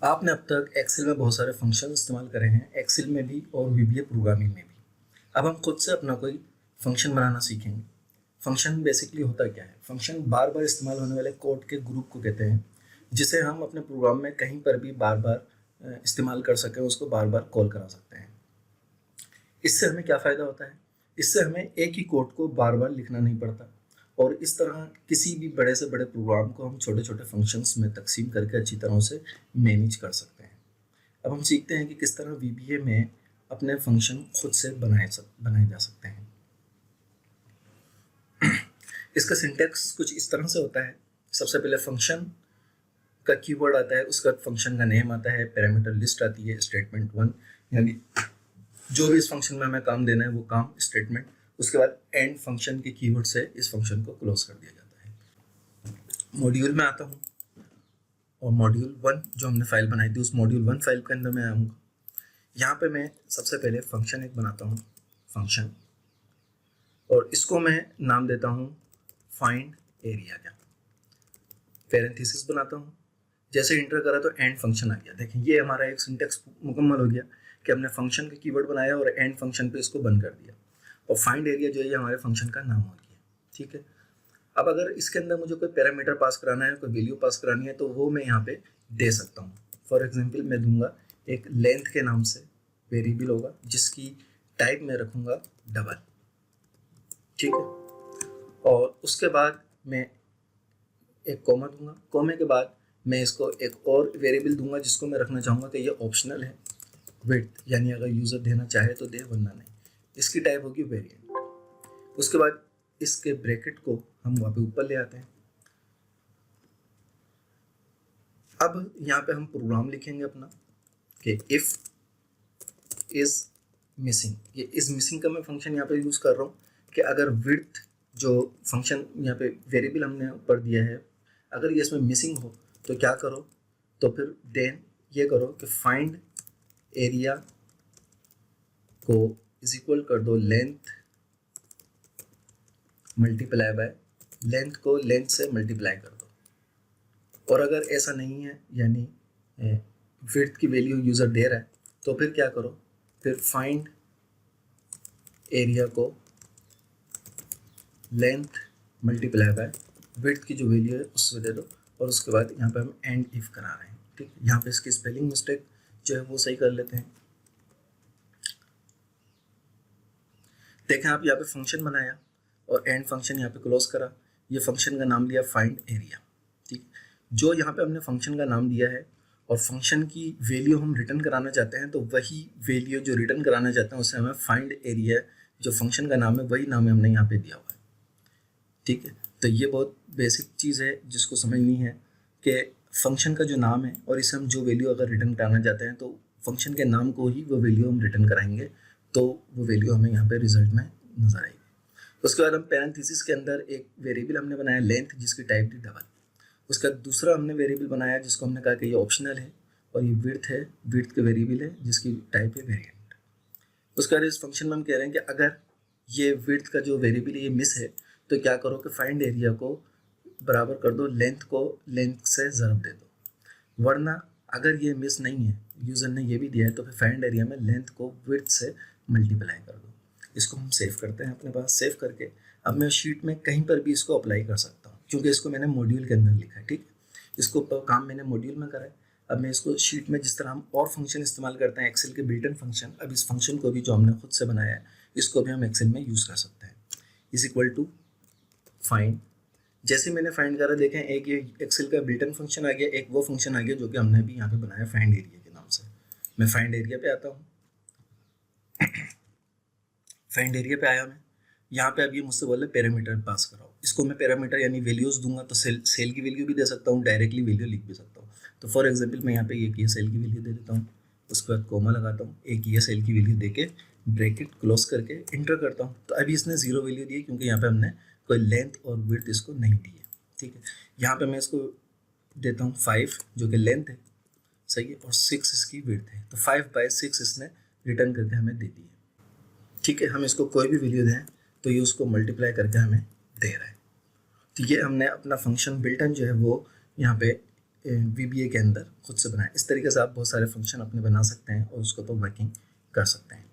आपने अब तक एक्सेल में बहुत सारे फंक्शन इस्तेमाल करे हैं, एक्सेल में भी और वीबीए प्रोग्रामिंग में भी। अब हम खुद से अपना कोई फंक्शन बनाना सीखेंगे। फंक्शन बेसिकली होता क्या है? फंक्शन बार बार इस्तेमाल होने वाले कोड के ग्रुप को कहते हैं, जिसे हम अपने प्रोग्राम में कहीं पर भी बार बार इस्तेमाल कर सकें, उसको बार बार कॉल करा सकते हैं। इससे हमें क्या फ़ायदा होता है? इससे हमें एक ही कोड को बार बार लिखना नहीं पड़ता और इस तरह किसी भी बड़े से बड़े प्रोग्राम को हम छोटे छोटे फंक्शंस में तकसीम करके अच्छी तरह से मैनेज कर सकते हैं। अब हम सीखते हैं कि किस तरह वीबीए में अपने फंक्शन खुद से बनाए जा सकते हैं। इसका सिंटैक्स कुछ इस तरह से होता है। सबसे पहले फंक्शन का कीवर्ड आता है, उसका फंक्शन का नेम आता है, पैरामीटर लिस्ट आती है, स्टेटमेंट 1 यानी जो भी इस फंक्शन में हमें काम देना है वो काम स्टेटमेंट, उसके बाद एंड फंक्शन के कीवर्ड से इस फंक्शन को क्लोज कर दिया जाता है। मॉड्यूल में आता हूँ और मॉड्यूल 1 जो हमने फाइल बनाई थी उस मॉड्यूल 1 फाइल के अंदर मैं आऊँगा। यहाँ पे मैं सबसे पहले फंक्शन एक बनाता हूँ, फंक्शन, और इसको मैं नाम देता हूँ फाइंड एरिया का। पैरेंथेसिस बनाता हूँ, जैसे इंटर करा तो एंड फंक्शन आ गया। देखें ये हमारा एक सिंटेक्स मुकम्मल हो गया कि हमने फंक्शन का कीवर्ड बनाया और एंड फंक्शन पे इसको बंद कर दिया, और फाइंड एरिया जो है ये हमारे फंक्शन का नाम हो गया। ठीक है, अब अगर इसके अंदर मुझे कोई पैरामीटर पास कराना है, कोई वैल्यू पास करानी है, तो वो मैं यहाँ पे दे सकता हूँ। फॉर एग्जांपल मैं दूंगा एक लेंथ के नाम से वेरिएबल होगा जिसकी टाइप में रखूँगा डबल। ठीक है, और उसके बाद मैं एक कॉमा दूंगा, कॉमे के बाद मैं इसको एक और वेरिएबल दूंगा जिसको मैं रखना चाहूँगा कि ये ऑप्शनल है, विड्थ, यानी अगर यूज़र देना चाहे तो दे वरना नहीं। इसकी टाइप होगी वेरिएंट। उसके बाद इसके ब्रैकेट को हम वहाँ पे ऊपर ले आते हैं। अब यहाँ पे हम प्रोग्राम लिखेंगे अपना कि इफ़ इज़ मिसिंग। ये इज़ मिसिंग का मैं फंक्शन यहाँ पे यूज़ कर रहा हूँ कि अगर विड्थ जो फंक्शन यहाँ पे वेरिएबल हमने ऊपर दिया है, अगर ये इसमें मिसिंग हो तो क्या करो, तो फिर देन ये करो कि फाइंड एरिया को इज इक्वल कर दो लेंथ मल्टीप्लाई बाय, लेंथ को लेंथ से मल्टीप्लाई कर दो। और अगर ऐसा नहीं है, यानी विड्थ की वैल्यू यूज़र दे रहा है, तो फिर क्या करो, फिर फाइंड एरिया को लेंथ मल्टीप्लाई बाय विड्थ की जो वैल्यू है उससे दे दो, और उसके बाद यहाँ पे हम एंड इफ करा रहे हैं। ठीक है, यहाँ पे इसकी स्पेलिंग मिस्टेक जो है वो सही कर लेते हैं। देखें आप, यहाँ पे फंक्शन बनाया और एंड फंक्शन यहाँ पे क्लोज करा, ये फंक्शन का नाम लिया फाइंड एरिया। ठीक, जो यहाँ पे हमने फंक्शन का नाम दिया है और फंक्शन की वैल्यू हम रिटर्न कराना चाहते हैं, तो वही वैल्यू जो रिटर्न कराना चाहते हैं उसे हमें फाइंड एरिया, जो फंक्शन का नाम है वही नाम हमने यहाँ पे दिया हुआ है। ठीक है, तो ये बहुत बेसिक चीज़ है जिसको समझनी है कि फंक्शन का जो नाम है और इसे हम जो वैल्यू अगर रिटर्न कराना चाहते हैं तो फंक्शन के नाम को ही वो वैल्यू हम रिटर्न कराएंगे, तो वो वैल्यू हमें यहाँ पे रिजल्ट में नजर आएगी। उसके बाद हम पैरेंथेसिस के अंदर एक वेरिएबल हमने बनाया लेंथ जिसकी टाइप थी डबल। उसका दूसरा हमने वेरिएबल बनाया जिसको हमने कहा कि ये ऑप्शनल है, और ये विड्थ है, विड्थ के वेरिएबल है जिसकी टाइप है वेरिएंट। उसके बाद इस फंक्शन में हम कह रहे हैं कि अगर ये विड्थ का जो वेरिएबल है ये मिस है, तो क्या करो कि फाइंड एरिया को बराबर कर दो लेंथ को लेंथ से ज़रब दे दो, वरना अगर ये मिस नहीं है, यूज़र ने ये भी दिया है, तो फिर फाइंड एरिया में लेंथ को विड्थ से मल्टीप्लाई कर दो। इसको हम सेव करते हैं अपने पास। सेव करके अब मैं शीट में कहीं पर भी इसको अप्लाई कर सकता हूँ, क्योंकि इसको मैंने मॉड्यूल के अंदर लिखा है। ठीक है, इसको काम मैंने मॉड्यूल में करा है। अब मैं इसको शीट में, जिस तरह हम और फंक्शन इस्तेमाल करते हैं एक्सेल के बिल्ट इन फंक्शन, अब इस फंक्शन को भी जो हमने खुद से बनाया है इसको भी हम एक्सेल में यूज़ कर सकते हैं। इज इक्वल टू फाइंड, जैसे मैंने फाइंड करा, देखें एक ये एक्सेल का बिल्ट इन फंक्शन आ गया, एक वो फंक्शन आ गया जो कि हमने भी यहाँ पे बनाया फाइंड एरिया के नाम से। मैं फाइंड एरिया पे आता हूँ, फाइंड एरिया पे आया मैं, यहाँ पे अब ये मुझसे बोले पैरामीटर पास कराओ। इसको मैं पैरामीटर यानी वैल्यूज़ दूंगा, तो सेल की वैल्यू भी दे सकता हूँ, डायरेक्टली वैल्यू लिख भी सकता हूँ। तो फॉर एग्जांपल मैं यहाँ पे एक ये सेल की वैल्यू दे देता हूँ, उसके बाद कोमा लगाता हूँ, एक ये सेल की वैल्यू दे के ब्रैकेट क्लोज करके इंटर करता हूँ। तो अभी इसने 0 वैल्यू दी है क्योंकि यहाँ पे हमने कोई लेंथ और विड्थ इसको नहीं दी है। ठीक है, यहाँ पे मैं इसको देता हूँ 5 जो कि लेंथ है, सही है, और 6 इसकी विड्थ है, तो 5/6 इसने रिटर्न करके हमें दे दी है। ठीक है, हम इसको कोई भी वैल्यू दें तो ये उसको मल्टीप्लाई करके हमें दे रहा है। तो ये हमने अपना फंक्शन बिल्ट इन जो है वो यहाँ पे VBA के अंदर खुद से बनाएं। इस तरीके से आप बहुत सारे फंक्शन अपने बना सकते हैं और उसके ऊपर वर्किंग कर सकते हैं।